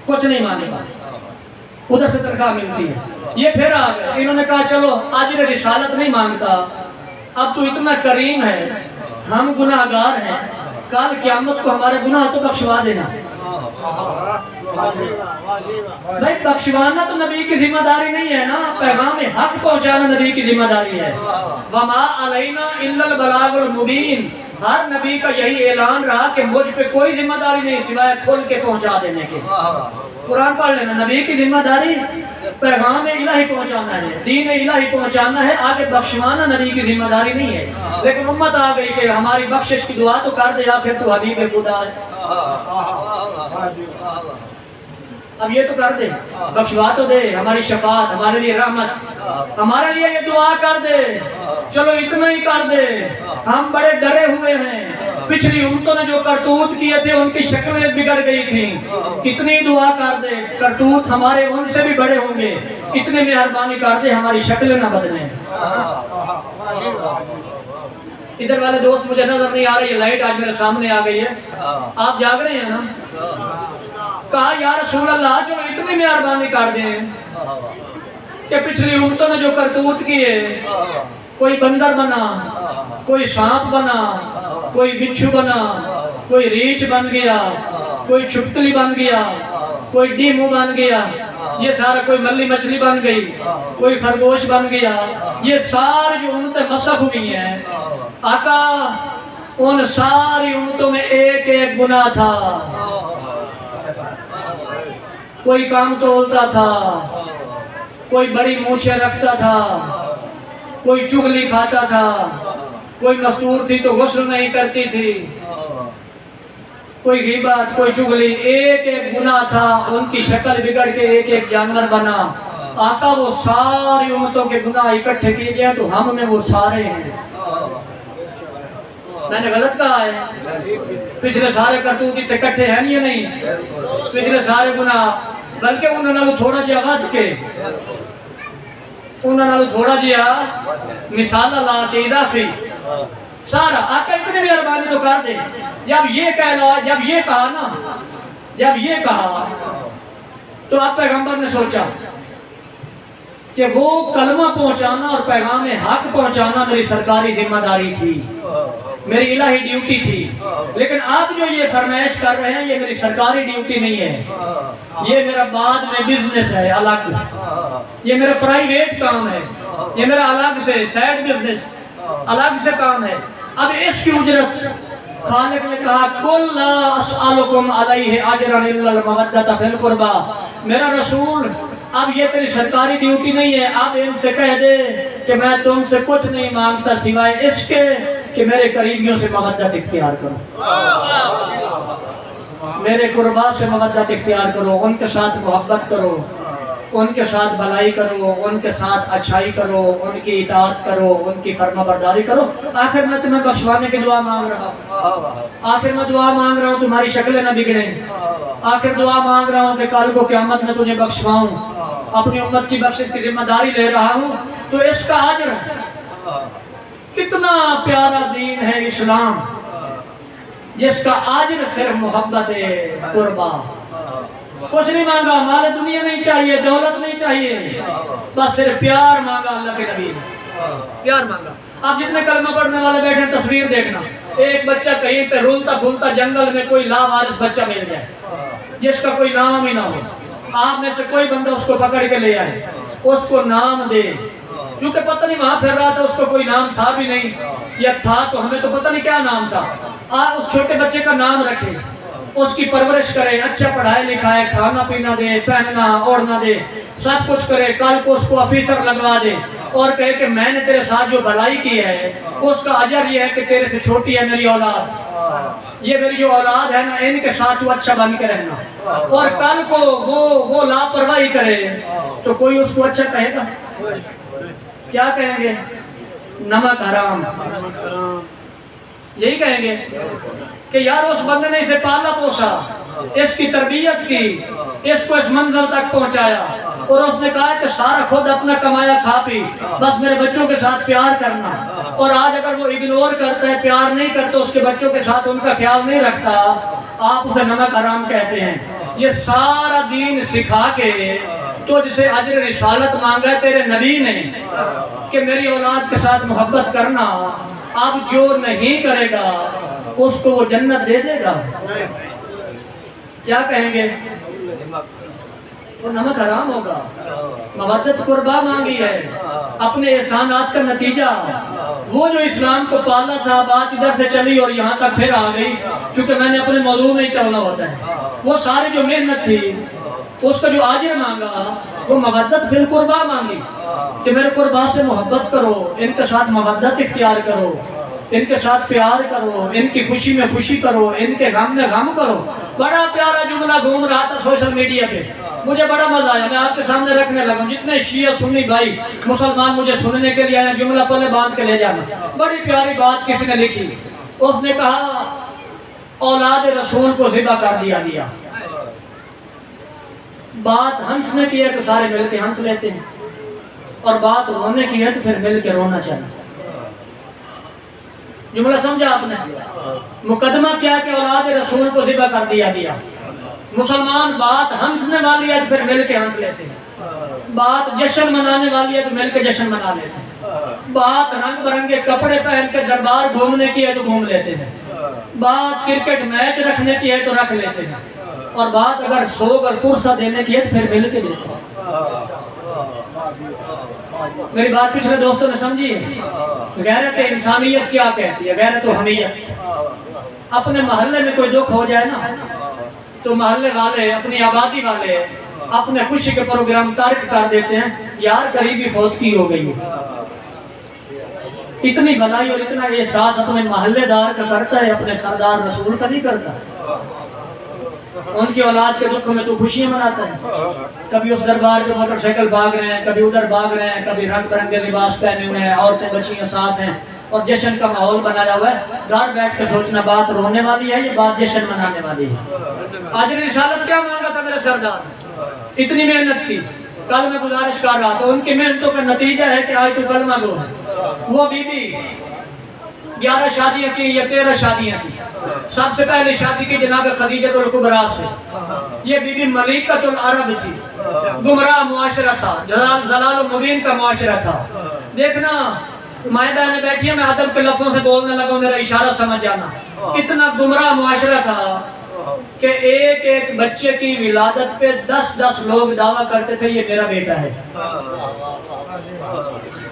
کچھ نہیں مانے گا، ادھر سے تنخواہ ملتی ہے۔ یہ پھر آ گئے، انہوں نے کہا چلو اجر رسالت نہیں مانگتا، اب تو اتنا کریم ہے، ہم گناہگار ہیں، کل قیامت کو ہمارے گناہ تو بخشوا دینا۔ بھائی بخشوانا تو نبی کی ذمہ داری نہیں ہے نا، پیغام حق پہنچانا نبی کی ذمہ داری ہے۔ وما علینا الا البلاغ المبین، ہر نبی کا یہی اعلان رہا کہ مجھ پہ کوئی ذمہ داری نہیں سوائے کھول کے پہنچا دینے کے۔ قرآن پڑھ لینا، نبی کی ذمہ داری پیغام الہی پہنچانا ہے، دین الہی پہنچانا ہے، آگے بخشوانا نبی کی ذمہ داری نہیں ہے۔ لیکن امت آ گئی کہ ہماری بخشش کی دعا تو کر دے یا پھر تو حبیب خدا ہے، اب یہ تو کر دے، بخشوا تو دے، ہماری شفاعت، ہمارے لیے رحمت، ہمارے لیے یہ دعا کر دے، چلو اتنا ہی کر دے، ہم بڑے ڈرے ہوئے ہیں، پچھلی امتوں نے جو کرتوت کیے تھے ان کی شکلیں بگڑ گئی تھیں، اتنی دعا کر دے، کرتوت ہمارے ان سے بھی بڑے ہوں گے، اتنی مہربانی کر دے ہماری شکلیں نہ بدلیں۔ ادھر والے دوست مجھے نظر نہیں آ رہی ہے، لائٹ آج میرے سامنے آ گئی ہے، آپ جاگ رہے ہیں نا؟ کہا یا رسول اللہ چلو اتنی مہربانی کر دیں کہ پچھلی امتوں نے جو کرتوت کیے، کوئی بندر بنا، کوئی سانپ بنا، کوئی بچھو بنا، کوئی ریچھ بن گیا، کوئی چھپکلی بن گیا، کوئی ڈیمو بن گیا، یہ سارا کوئی ملی مچھلی بن گئی، کوئی خرگوش بن گیا، یہ ساری جو امتیں مسخ ہوئی ہیں آقا، ان ساری امتوں میں ایک ایک گناہ تھا۔ کوئی کام تولتا تھا، کوئی بڑی مونچھیں رکھتا تھا، کوئی چغلی کھاتا تھا، کوئی مستور تھی تو غسل نہیں کرتی تھی، کوئی غیبت، کوئی چغلی، ایک ایک گناہ تھا، ان کی شکل بگڑ کے ایک ایک جانور بنا۔ آقا وہ ساری امتوں کے گناہ اکٹھے کیے جائیں تو ہم میں وہ سارے ہیں۔ میں نے غلط کہا ہے؟ پچھلے سارے کرتوت اتنے اکٹھے ہیں یا نہیں؟ پچھلے سارے گناہ، بلکہ انہوں نے تھوڑا جہا ود کے، انہوں نے تھوڑا جہا مثال لا کے اضافی سارا آقا اتنے بھی ارمانی تو کر دے۔ جب یہ کہا نا، جب یہ کہا تو آپ پیغمبر نے سوچا کہ وہ کلمہ پہنچانا اور پیغام حق پہنچانا میری سرکاری ذمہ داری تھی، میری الہی ڈیوٹی تھی، لیکن آپ جو یہ فرمائش کر رہے ہیں یہ میری سرکاری ڈیوٹی نہیں ہے، یہ میرا بعد میں بزنس ہے الگ، یہ میرا پرائیویٹ کام ہے، یہ میرا الگ سے سائیڈ بزنس الگ سے کام ہے۔ اب اس کی اجرت خالق نے کہا قُلْ لَا أَسْأَلُكُمْ عَلَيْهِ أَجْرًا إِلَّا الْمَوَدَّةَ فِي الْقُرْبَى، میرا رسول اب یہ تیری سرکاری ڈیوٹی نہیں ہے، اب ان سے کہہ دے کہ میں تم سے کچھ نہیں مانگتا سوائے اس کے کہ میرے قریبیوں سے مودت اختیار کرو، میرے قربا سے مودت اختیار کرو، ان کے ساتھ محبت کرو، ان کے ساتھ بھلائی کرو، ان کے ساتھ اچھائی کرو، ان کی اطاعت کرو، ان کی فرما برداری کرو۔ آخر میں تمہیں بخشوانے کی دعا مانگ رہا ہوں، آخر میں دعا مانگ رہا ہوں تمہاری شکلیں نہ بگڑیں، آخر دعا مانگ رہا ہوں کہ کل کو قیامت میں تجھے بخشواؤں، اپنی امت کی بخشش کی ذمہ داری لے رہا ہوں۔ تو اس کا اجر، کتنا پیارا دین ہے اسلام جس کا اجر صرف محبت قربا، کچھ نہیں مانگا، مال دنیا نہیں چاہیے، دولت نہیں چاہیے، بس صرف پیار مانگا اللہ کے نبی نے، پیار مانگا۔ آپ جتنے کلمہ پڑھنے والے بیٹھے ہیں تصویر دیکھنا، ایک بچہ کہیں پہ رولتا پھولتا جنگل میں کوئی لاوارث بچہ مل جائے جس کا کوئی نام ہی نہ ہو، آپ میں سے کوئی بندہ اس کو پکڑ کے لے آئے، اس کو نام دے، کیونکہ پتہ نہیں وہاں پھر رہا تھا، اس کو کوئی نام تھا بھی نہیں، یا تھا تو ہمیں تو پتہ نہیں کیا نام تھا، آپ اس چھوٹے بچے کا نام رکھے، اس کی پرورش کرے، اچھا پڑھائے لکھائے، کھانا پینا دے، پہننا اوڑھنا دے، سب کچھ کرے، کل کو اس کو آفیسر لگوا دے اور کہے کہ میں نے تیرے ساتھ جو بھلائی کی ہے اس کا اجر یہ ہے کہ تیرے سے چھوٹی ہے میری اولاد، یہ میری جو اولاد ہے نا ان کے ساتھ تو اچھا بن کے رہنا، اور کل کو وہ لاپرواہی کرے تو کوئی اس کو اچھا کہے گا؟ کیا کہیں گے؟ نمک حرام، یہی کہیں گے کہ یار اس بندے نے اسے پالا پوسا، اس کی تربیت کی، اس کو اس منزل تک پہنچایا، اور اس نے کہا کہ سارا خود اپنا کمایا کھا پی، بس میرے بچوں کے ساتھ پیار کرنا، اور آج اگر وہ اگنور کرتا ہے، پیار نہیں کرتا، اس کے بچوں کے ساتھ ان کا خیال نہیں رکھتا، آپ اسے نمک حرام کہتے ہیں۔ یہ سارا دین سکھا کے تو جسے اجر رسالت مانگا ہے تیرے نبی نے کہ میری اولاد کے ساتھ محبت کرنا، اب جو نہیں کرے گا اس کو وہ جنت دے دے گا؟ کیا کہیں گے؟ وہ نمک حرام ہوگا۔ مودت قربا مانگی ہے، اپنے احسانات کا نتیجہ، وہ جو اسلام کو پالا تھا، بات ادھر سے چلی اور یہاں تک پھر آ گئی، کیونکہ میں نے اپنے موضوع میں ہی چلنا ہوتا ہے۔ وہ ساری جو محنت تھی، اس کا جو اجر مانگا، وہ مودت فی القربا مانگی کہ میرے قربا سے محبت کرو، ان کے ساتھ مودت اختیار کرو، ان کے ساتھ پیار کرو، ان کی خوشی میں خوشی کرو، ان کے غم میں غم کرو۔ بڑا پیارا جملہ گھوم رہا تھا سوشل میڈیا پہ، مجھے بڑا مزہ آیا، میں آپ کے سامنے رکھنے لگا۔ جتنے شیعہ سنی بھائی مسلمان مجھے سننے کے لیے آئے، جملہ پلے باندھ کے لے جانا۔ بڑی پیاری بات کسی نے لکھی، اس نے کہا اولاد رسول کو ذبح کر دیا گیا، بات ہنسنے کی ہے تو سارے مل کے ہنس لیتے ہیں، اور بات رونے کی ہے تو پھر مل کے رونا چاہیے۔ جملہ سمجھا آپ نے؟ مقدمہ کیا کہ اولاد رسول کو ذبح کر دیا گیا، مسلمان بات ہنسنے والی ہے تو پھر مل کے ہنس لیتے ہیں، بات جشن منانے والی ہے تو مل کے جشن منا لیتے ہیں، بات رنگ برنگے کپڑے پہن کے دربار گھومنے کی ہے تو گھوم لیتے ہیں، بات کرکٹ میچ رکھنے کی ہے تو رکھ لیتے ہیں، اور بات اگر سوگ اور پرسہ دینے کی ہے تو پھر مل کے دیتے ہیں۔ میری بات پچھلے دوستوں نے سمجھی ہے؟ غیرت انسانیت کیا کہتی ہے؟ غیرت و حمیت۔ اپنے محلے میں کوئی دکھ ہو جائے نا تو محلے والے، اپنی آبادی والے اپنے خوشی کے پروگرام ترک کر دیتے ہیں، یار قریبی فوت کی ہو گئی ہے۔ اتنی بھلائی اور اتنا احساس اپنے محلے دار کا کرتا ہے، اپنے سردار رسول کا نہیں کرتا۔ ان کی اولاد کے دکھ میں تو خوشیاں مناتا ہے، کبھی اس دربار کے موٹر سائیکل بھاگ رہے ہیں، کبھی ادھر بھاگ رہے ہیں، کبھی رنگ برنگے لباس پہنے ہوئے ہیں، عورتیں بچیاں ساتھ ہیں اور جشن کا ماحول بنایا ہوا ہے۔ گھر بیٹھ کے سوچنا بات رونے والی ہے، یہ بات جشن منانے والی ہے۔ آج رسالت کیا مانگا تھا میرے سردار؟ اتنی محنت کی۔ کل میں گزارش کر رہا تھا، ان کی محنتوں کا نتیجہ ہے کہ آج تو کلمہ گو ہے۔ وہ بی بی 11 شادیاں کی یا 13 شادیاں کی، سب سے پہلے شادی کی جناب خدیجہ الکبریٰ سے۔ یہ بی بی ملیکۃ العرب تھی، گمراہ معاشرہ تھا، ضلال و مبین کا معاشرہ تھا۔ دیکھنا مائیں بہنیں بیٹھی ہیں، میں ادب کے لفظوں سے بولنے لگا، میرا اشارہ سمجھ جانا۔ اتنا گمراہ معاشرہ تھا کہ ایک ایک بچے کی ولادت پہ 10 لوگ دعویٰ کرتے تھے یہ میرا بیٹا ہے۔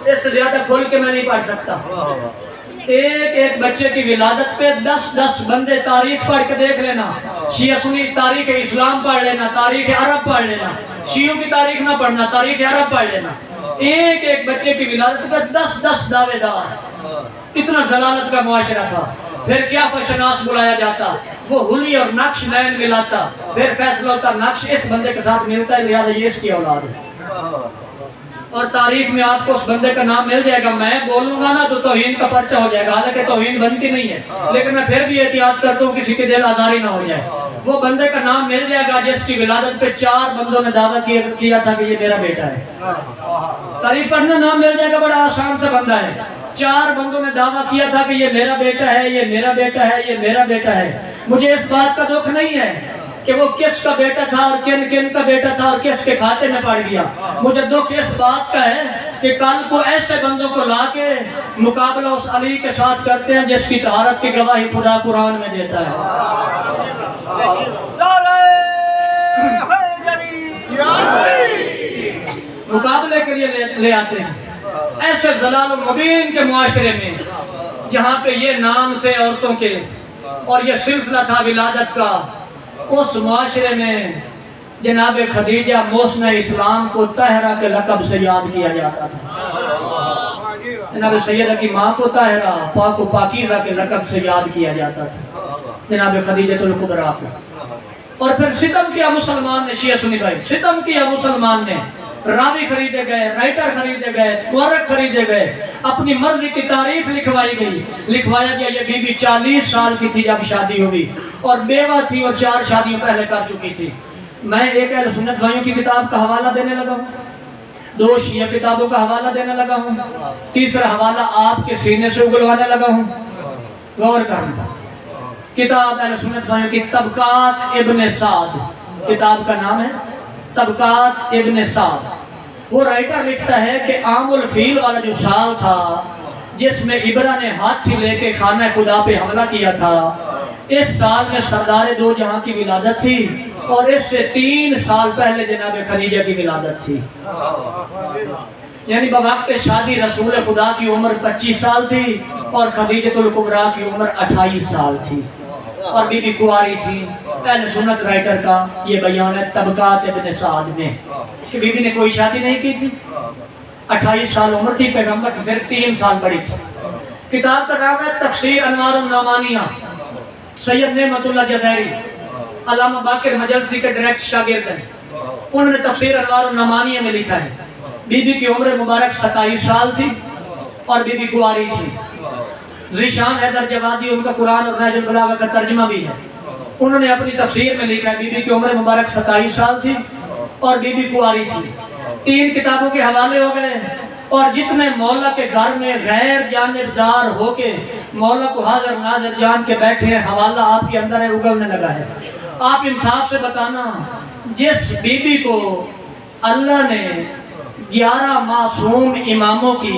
اس سے زیادہ کھول کے میں نہیں پڑھ سکتا۔ ایک ایک بچے کی ولادت پہ 10 بندے، تاریخ پڑھ کے دیکھ لینا، شیعہ سنی تاریخ اسلام پڑھ لینا، تاریخ عرب پڑھ لینا، شیعوں کی تاریخ نہ پڑھنا، تاریخ عرب پڑھ لینا۔ ایک ایک بچے کی ولادت پہ 10 دعوے دار۔ اتنا ضلالت کا معاشرہ تھا۔ پھر کیا فشناس بلایا جاتا، وہ حلی اور نقش نین ملاتا، پھر فیصلہ ہوتا نقش اس بندے کے ساتھ ملتا ہے، لہذا یہ اس کی اولاد ہے۔ اور تاریخ میں آپ کو اس بندے کا نام مل جائے گا۔ میں بولوں گا نا تو توہین کا پرچہ ہو جائے گا، حالانکہ توہین بنتی نہیں ہے، لیکن میں پھر بھی احتیاط کرتا ہوں کسی کے دل آزاری نہ ہو جائے۔ وہ بندے کا نام مل جائے گا جس کی ولادت پہ 4 بندوں نے دعویٰ کیا تھا کہ یہ میرا بیٹا ہے۔ تاریخ پڑھنا نام مل جائے گا، بڑا آسان سے بندہ ہے۔ 4 بندوں نے دعویٰ کیا تھا کہ یہ میرا بیٹا ہے، یہ میرا بیٹا ہے، یہ میرا بیٹا ہے۔ مجھے اس بات کا دکھ نہیں ہے کہ وہ کس کا بیٹا تھا اور کن کا بیٹا تھا اور کس کے کھاتے میں پڑ گیا۔ مجھے دکھ اس بات کا ہے کہ کل کو ایسے بندوں کو لا کے مقابلہ اس علی کے ساتھ کرتے ہیں جس کی طہارت کی گواہی خدا قرآن میں دیتا ہے۔ مقابلے کے لیے لے آتے ہیں ایسے ضلال و مبین کے معاشرے میں جہاں پہ یہ نام تھے عورتوں کے اور یہ سلسلہ تھا ولادت کا۔ اس معاشرے میں جناب خدیجہ محسن اسلام کو طاہرہ کے لقب سے یاد کیا جاتا تھا۔ جناب سیدہ کی ماں کو طاہرہ، پاک و پاکیزہ کے لقب سے یاد کیا جاتا تھا، جناب خدیجہ الکبریٰ کو۔ اور پھر ستم کیا مسلمان نے، شیعہ سنی بھائی، ستم کیا مسلمان نے۔ راوی خریدے گئے، رائٹر خریدے گئے، مورخ خریدے گئے، اپنی مرضی کی تاریخ لکھوائی گئی۔ لکھوایا گیا یہ بی بی 40 سال کی تھی جب شادی ہوئی اور بیوہ تھی اور 4 شادیوں پہلے کر چکی تھی۔ میں ایک اہل سنت بھائیوں کی کتاب کا حوالہ دینے لگا ہوں، 2 شیعہ کتابوں کا حوالہ دینے لگا ہوں، تیسرا حوالہ آپ کے سینے سے اگلوانے لگا ہوں۔ غور کرنا، کتاب اہل سنت بھائیوں کی طبقات ابن سعد، کتاب کا نام ہے طبقات ابن سعد۔ وہ رائٹر لکھتا ہے کہ عام الفیل والا جو سال تھا جس میں ابرہ نے ہاتھی لے کے خانہ خدا پہ حملہ کیا تھا، اس سال میں سردار دو جہاں کی ولادت تھی اور اس سے 3 سال پہلے جناب خدیجہ کی ولادت تھی۔ یعنی بوقت شادی رسول خدا کی عمر 25 سال تھی اور خدیجہ الکبریٰ کی عمر 28 سال تھی اور بی بی کنواری تھی۔ اہل سنت رائٹر کا یہ بیان ہے طبقات ابن سعد میں کہ بی بی نے کوئی شادی نہیں کی تھی، 28 سال عمر تھی، پیغمبر سے صرف 3 سال بڑی تھی۔ کتاب کا نام ہے تفسیر انوار النعمانیہ، سید نعمت اللہ جزائری علامہ باقر مجلسی کے ڈائریکٹ شاگرد ہیں، انہوں نے تفسیر انوار النعمانیہ میں لکھا ہے بی بی کی عمر مبارک 27 سال تھی اور بی بی کنواری تھی۔ ذیشان حیدر جوادی ان کا قرآن اور نہج البلاغہ کا ترجمہ بھی ہے، انہوں نے اپنی تفسیر میں لکھا ہے بی بی کی عمر مبارک 27 سال تھی اور بی بی کنواری تھی۔ 3 کتابوں کے حوالے ہو گئے اور جتنے مولا کے گھر میں غیر جانبدار ہو کے مولا کو حاضر ناظر جان کے بیٹھے ہیں، حوالہ آپ کے اندر ہے، اگلنے لگا ہے۔ آپ انصاف سے بتانا، جس بی بی کو اللہ نے 11 معصوم اماموں کی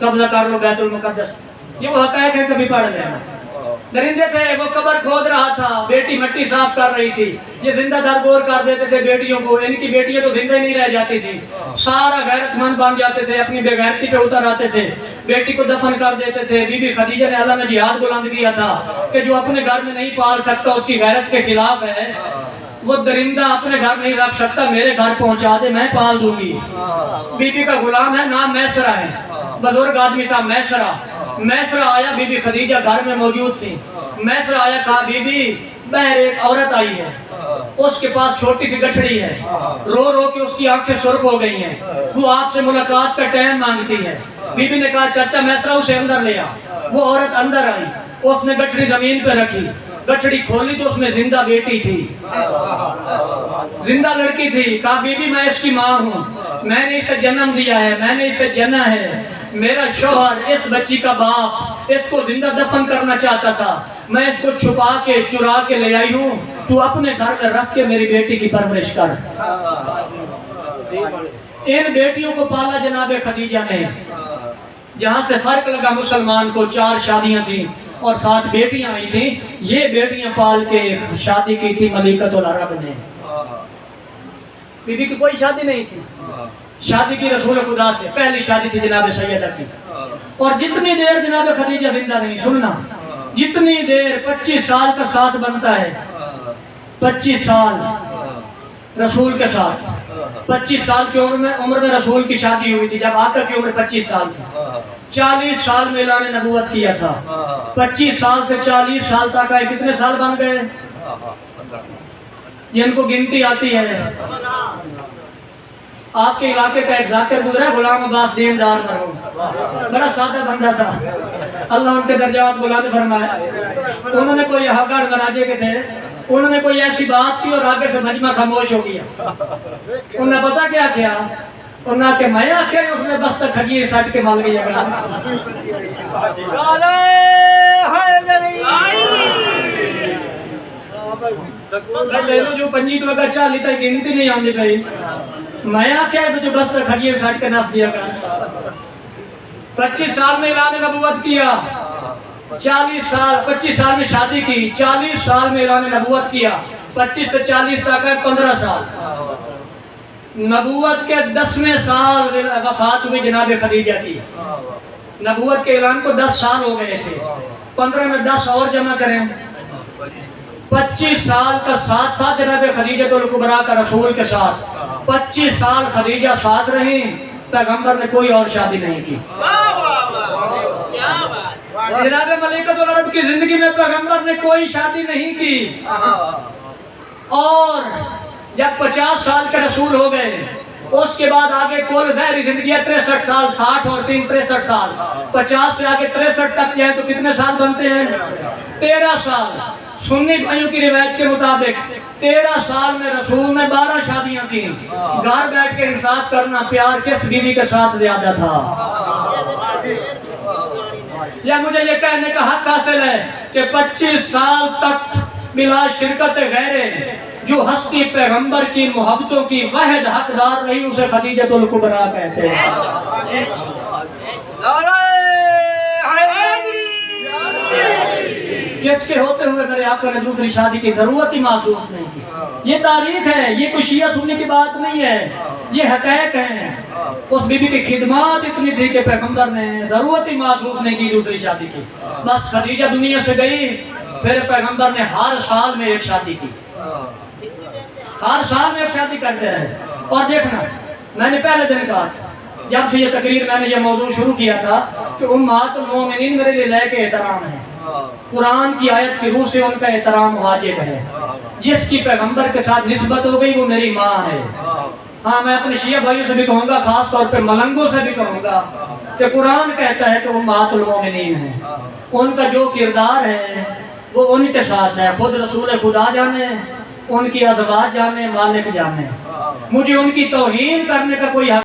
قبضہ کر لو بیت المقدس. یہ وہ حقائق ہے، کبھی پڑھ لینا. درندے تھے، وہ قبر کھود رہا تھا، بیٹی مٹی صاف کر رہی تھی، یہ زندہ درگور کر دیتے تھے بیٹیوں کو. ان کی بیٹیاں تو زندہ ہی نہیں رہ جاتی تھی، سارا غیرت مند بن جاتے تھے، اپنی بے غیرتی پہ اتر آتے تھے، بیٹی کو دفن کر دیتے تھے. بی بی خدیجہ نے اللہ میں جہاد بلند کیا تھا کہ جو اپنے گھر میں نہیں پال سکتا اس کی غیرت کے خلاف ہے، وہ درندہ اپنے گھر نہیں رکھ سکتا، میرے گھر پہنچا دے، میں پال دوں گی. بی بی کا غلام ہے، نام میسرہ ہے، بزرگ آدمی تھا میسرہ. میسرہ آیا، بی بی خدیجہ گھر میں موجود تھی. میسرہ آیا، کہا بی بی باہر ایک عورت آئی ہے، اس کے پاس چھوٹی سی گٹھڑی ہے، رو رو کے اس کی آنکھیں سرخ ہو گئی ہیں، وہ آپ سے ملاقات کا ٹائم مانگتی ہے. بی بی نے کہا چچا میسرہ اسے اندر لے آ. وہ عورت اندر آئی، اس نے گٹھڑی زمین پہ رکھی، گٹھڑی کھولی تو اس میں زندہ بیٹی تھی، زندہ لڑکی تھی. کہا بی بی میں اس کی ماں ہوں، میں نے اسے جنم دیا ہے، میں نے اسے جنا ہے. میرا شوہر اس بچی کا باپ اس کو زندہ دفن کرنا چاہتا تھا، میں اس کو چھپا کے چرا کے لے آئی ہوں، تو اپنے گھر میں رکھ کے میری بیٹی کی پرورش کر. ان بیٹیوں کو پالا جناب خدیجہ نے. جہاں سے فرق لگا مسلمان کو، 4 شادیاں تھیں اور 7 بیٹیاں آئی تھیں. یہ بیٹیاں پال کے شادی کی تھی ملکۃ العرب نے. بی بی کی کوئی شادی نہیں تھی، شادی کی رسول خدا سے، پہلی شادی تھی جناب سیدہ کی. اور جتنی دیر جناب خدیجہ زندہ رہی، سننا، جتنی دیر 25 سال کا ساتھ بنتا ہے، 25 سال رسول کے ساتھ. 25 سال کی عمر میں رسول کی شادی ہوئی تھی، جب آقا کی عمر 25 سال تھی. 40 سال میں اعلان نبوت کیا تھا. 25 سال سے 40 سال تک آئے، کتنے سال بن گئے؟ جن کو گنتی آتی ہے. آپ کے علاقے کا ایک ذاکر گزرا، غلام عباس دیندار مرحوم، بڑا سادہ بندہ تھا، اللہ ان کے درجات بلند فرمائے. انہوں نے کوئی ہگڑ مراجے کے تھے، انہوں نے کوئی ایسی بات کی اور آگے سے مجمع خاموش ہو گیا. انہوں نے پتا کیا کیا؟ انہوں نے کہ میں آکھے اس نے بس تک کھگی سٹ کے مال گئی اگلا. جو پنجی تو اگر چالی تک گنتی نہیں آندی پئی، میں آکھے جو بس تک کھگی سٹ کے نس دیا گا. 25 سال میں اعلان نبوت کیا، 40 سال 25 سال میں شادی کی، 40 سال میں اعلان نبوت کیا. 25 سے 40 تک ہے 15 سال. نبوت کے 10ویں سال وفات ہوئی جناب خدیجہ کی. نبوت کے اعلان کو 10 سال ہو گئے تھے، 15 میں 10 اور جمع کریں، 25 سال کا ساتھ تھا جناب خدیجہ الکبریٰ کا رسول کے ساتھ. 25 سال خدیجہ ساتھ رہی، پیغمبر نے کوئی اور شادی نہیں کی. جناب ملکۃ العرب کی زندگی میں پیغمبر نے کوئی شادی نہیں کی. اور جب 50 سال کے رسول ہو گئے، اس کے بعد آگے کل ظاہری زندگی 63 سال، 60 اور 3 63 سال. 50 سے آگے 63 تک جائے تو کتنے سال بنتے ہیں؟ 13 سال. سنی بھائیوں کی روایت کے مطابق 13 سال میں رسول نے 12 شادیاں کی. گھر بیٹھ کے انصاف کرنا، پیار کس بیوی کے ساتھ زیادہ تھا؟ یا مجھے یہ کہنے کا حق حاصل ہے کہ 25 سال تک بلا شرکت غیرے جو ہستی پیغمبر کی محبتوں کی واحد حقدار رہی، اسے خدیجہ الکبریٰ کہتے ہیں. کس کے ہوتے ہوئے میرے آقا نے دوسری شادی کی ضرورت ہی محسوس نہیں کی. یہ تاریخ ہے، یہ کوئی شیعہ سنی کی بات نہیں ہے، یہ حقائق ہیں. اس بی بی کی خدمات اتنی تھی کہ پیغمبر نے ضرورت ہی محسوس نہیں کی دوسری شادی کی. بس خدیجہ دنیا سے گئی، پھر پیغمبر نے ہر سال میں ایک شادی کی، ہر سال میں ایک شادی کرتے رہے. اور دیکھنا، میں نے پہلے دن کہا تھا جب سے یہ تقریر میں نے یہ موضوع شروع کیا تھا کہ امہات المومنین میرے لیے لائق احترام ہے. قرآن کی آیت کی روح سے ان کا احترام واجب ہے. جس کی پیغمبر کے ساتھ نسبت ہو گئی وہ میری ماں ہے. ہاں میں اپنے شیعہ بھائیوں سے بھی کہوں گا، خاص طور پہ ملنگوں سے بھی کہوں گا کہ قرآن کہتا ہے کہ امہات المومنین ہیں. ان کا جو کردار ہے وہ ان کے ساتھ ہے. خود رسول خدا جانے، ان کی ازواج جانے، مالک جانے. مجھے ان کی توہین کرنے کا کوئی حق